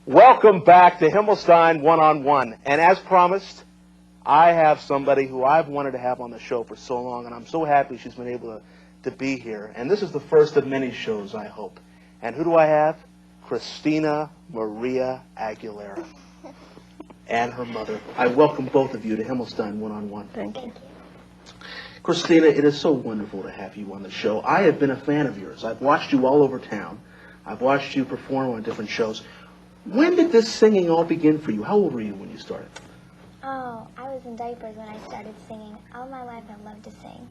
Welcome back to Himelstein One-on-One. And as promised, I have somebody who I've wanted to have on the show for so long, and I'm so happy she's been able to be here. And this is the first of many shows, I hope. And who do I have? Christina Maria Aguilera and her mother. I welcome both of you to Himelstein One-on-One. Thank you. Christina, it is so wonderful to have you on the show. I have been a fan of yours. I've watched you all over town. I've watched you perform on different shows. When did this singing all begin for you? How old were you when you started? Oh, I was in diapers when I started singing. All my life I've loved to sing.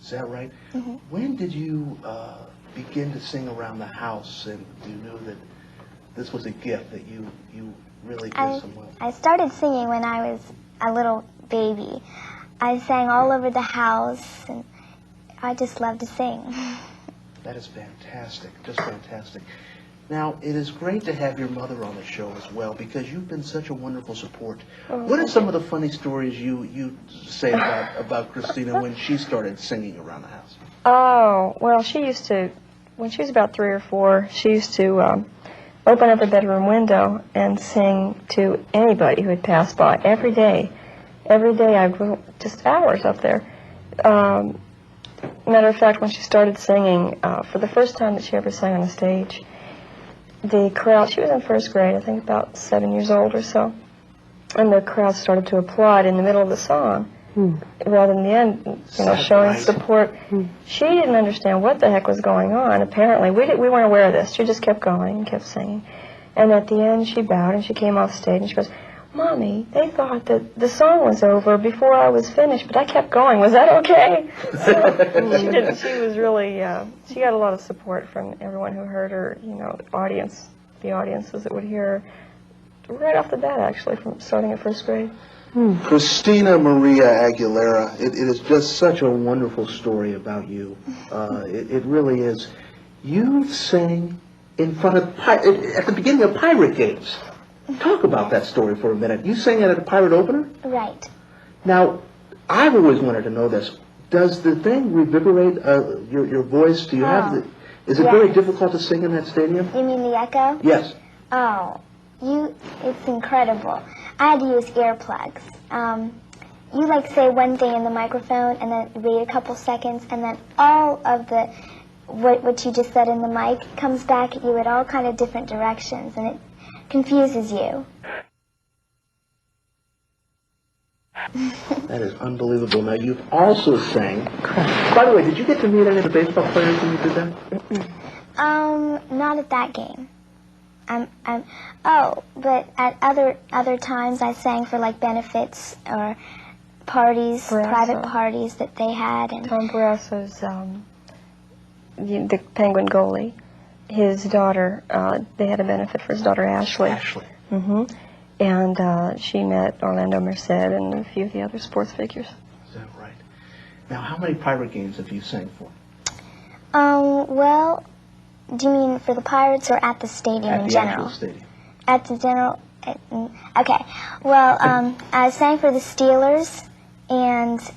Is that right? Mm-hmm. When did you begin to sing around the house, and you knew that this was a gift that you really did so well? I started singing when I was a little baby. I sang all over the house, and I just love to sing. That is fantastic, just fantastic. Now, it is great to have your mother on the show as well, because you've been such a wonderful support. What are some of the funny stories you say about Christina when she started singing around the house? Oh, well, she used to, when she was about 3 or 4, she used to open up her bedroom window and sing to anybody who had passed by every day. Every day, I grew just hours up there. Matter of fact, when she started singing, for the first time that she ever sang on a stage, the crowd, she was in first grade, I think about 7 years old or so, and the crowd started to applaud in the middle of the song, rather than the end, showing support. She didn't understand what the heck was going on, apparently. We weren't aware of this. She just kept going and kept singing. And at the end, she bowed and she came off stage and she goes, "Mommy, they thought that the song was over before I was finished, but I kept going. Was that okay?" So she was really, she got a lot of support from everyone who heard her, the audiences that would hear her right off the bat, actually, from starting at first grade. Christina Maria Aguilera, it is just such a wonderful story about you. It really is. You sang in front of, at the beginning of Pirate Games. Talk about that story for a minute. You sang it at a pirate opener? Right. Now, I've always wanted to know this. Does the thing reverberate your voice? Do you have the... Is it very difficult to sing in that stadium? You mean the echo? Yes. Oh, it's incredible. I had to use earplugs. You say one thing in the microphone and then wait a couple seconds, and then all of the what you just said in the mic comes back at you at all kind of different directions, and it confuses you. That is unbelievable. Now, you've also sang... By the way, did you get to meet any of the baseball players when you did that? Not at that game. But at other times I sang for benefits or parties, private parties that they had. And Tom Barrasso's, the Penguin goalie, his daughter, they had a benefit for his daughter Ashley. Ashley. And she met Orlando Merced and a few of the other sports figures. Is that right? Now, how many pirate games have you sang for? Well, do you mean for the Pirates or at the stadium in general? At the actual stadium. At the general... okay. Well, I sang for the Steelers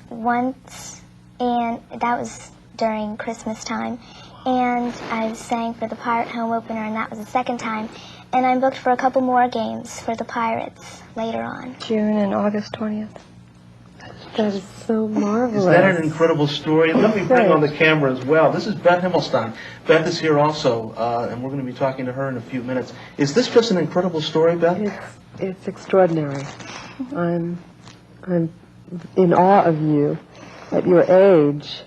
once, and that was during Christmas time. And I sang for the Pirate home opener, and that was the second time. And I'm booked for a couple more games for the Pirates later on. June and August 20th. That is so marvelous. Is that an incredible story? And let me bring on the camera as well. This is Beth Himelstein. Beth is here also, and we're going to be talking to her in a few minutes. Is this just an incredible story, Beth? It's extraordinary. I'm in awe of you at your age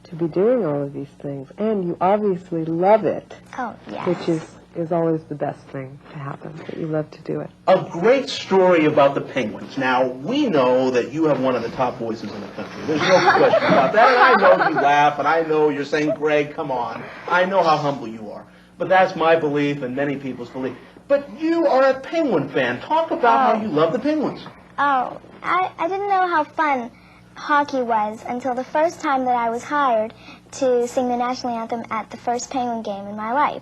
to be doing all of these things, and you obviously love it. Oh, yes. Which is always the best thing to happen, that you love to do it. A great story about the Penguins. Now, we know that you have one of the top voices in the country. There's no question about that. And I know you laugh, and I know you're saying, "Greg, come on." I know how humble you are. But that's my belief and many people's belief. But you are a Penguin fan. Talk about how you love the Penguins. Oh, I didn't know how fun hockey was until the first time that I was hired to sing the national anthem at the first Penguin game in my life.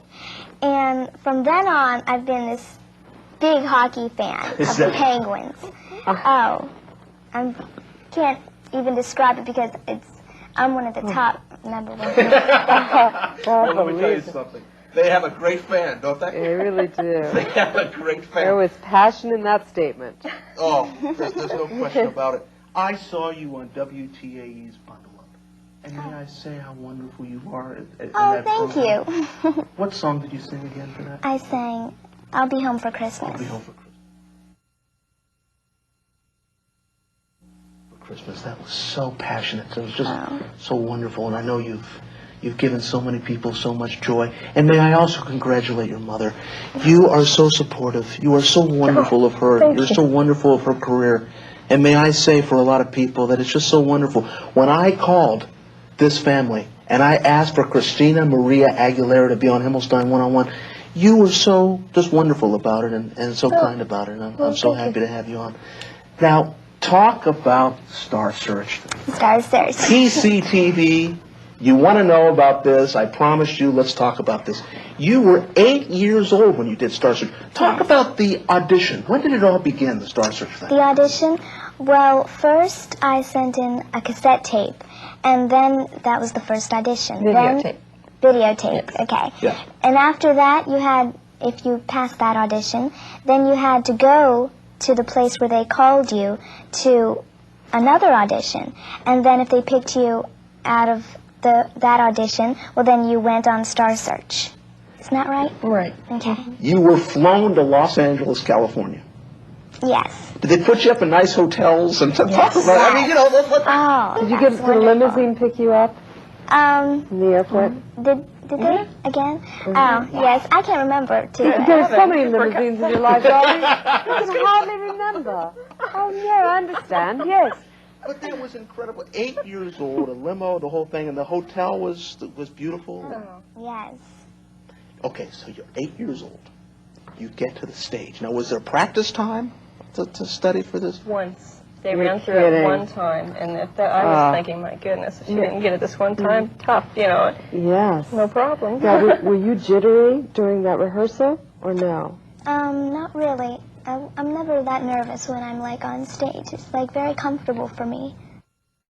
And from then on, I've been this big hockey fan of the Penguins. Oh, I can't even describe it because I'm one of the top number one fans. Well, let me tell you something. They have a great fan, don't they? They really do. They have a great fan. There was passion in that statement. Oh, there's no question about it. I saw you on WTAE's Bundle Up. And may I say how wonderful you are at Oh, that thank program? you. What song did you sing again for that? I sang I'll Be Home for Christmas. I'll be home for Christmas. That was so passionate. It was just so wonderful. And I know you've given so many people so much joy. And may I also congratulate your mother. You are so supportive. You are so wonderful of her. Thank You're you. so wonderful of her career. And may I say for a lot of people that it's just so wonderful. When I called this family and I asked for Christina Maria Aguilera to be on Himelstein One-on-One, you were so just wonderful about it and so kind about it. And I'm so happy to have you on. Now, talk about Star Search. Star Search. PCTV, you want to know about this. I promised you, let's talk about this. You were 8 years old when you did Star Search. Talk about the audition. When did it all begin, the Star Search thing? The audition? Well, first I sent in a cassette tape, and then that was the first audition. Videotape. Videotape, okay. Yeah. And after that, you had, if you passed that audition, then you had to go to the place where they called you to another audition. And then if they picked you out of that audition, well, then you went on Star Search. Isn't that right? Right. Okay. You were flown to Los Angeles, California. Yes. Did they put you up in nice hotels and talk about? I mean, you know, Oh. Did you get the limousine pick you up in the airport? Did they again? Oh, yes. I can't remember too. There's so many limousines in your life, darling. You can hardly remember. Oh, yeah, I understand. Yes. But that was incredible. 8 years old, a limo, the whole thing, and the hotel was beautiful. Yes. Okay, so you're 8 years old. You get to the stage. Now, was there practice time to study for this? Once. They You're ran through it kidding. one time, and if that, I was thinking, my goodness, if she didn't get it this one time, tough, you know, Yes. no problem. Now, were you jittery during that rehearsal, or no? Not really. I'm never that nervous when I'm like on stage. It's like very comfortable for me.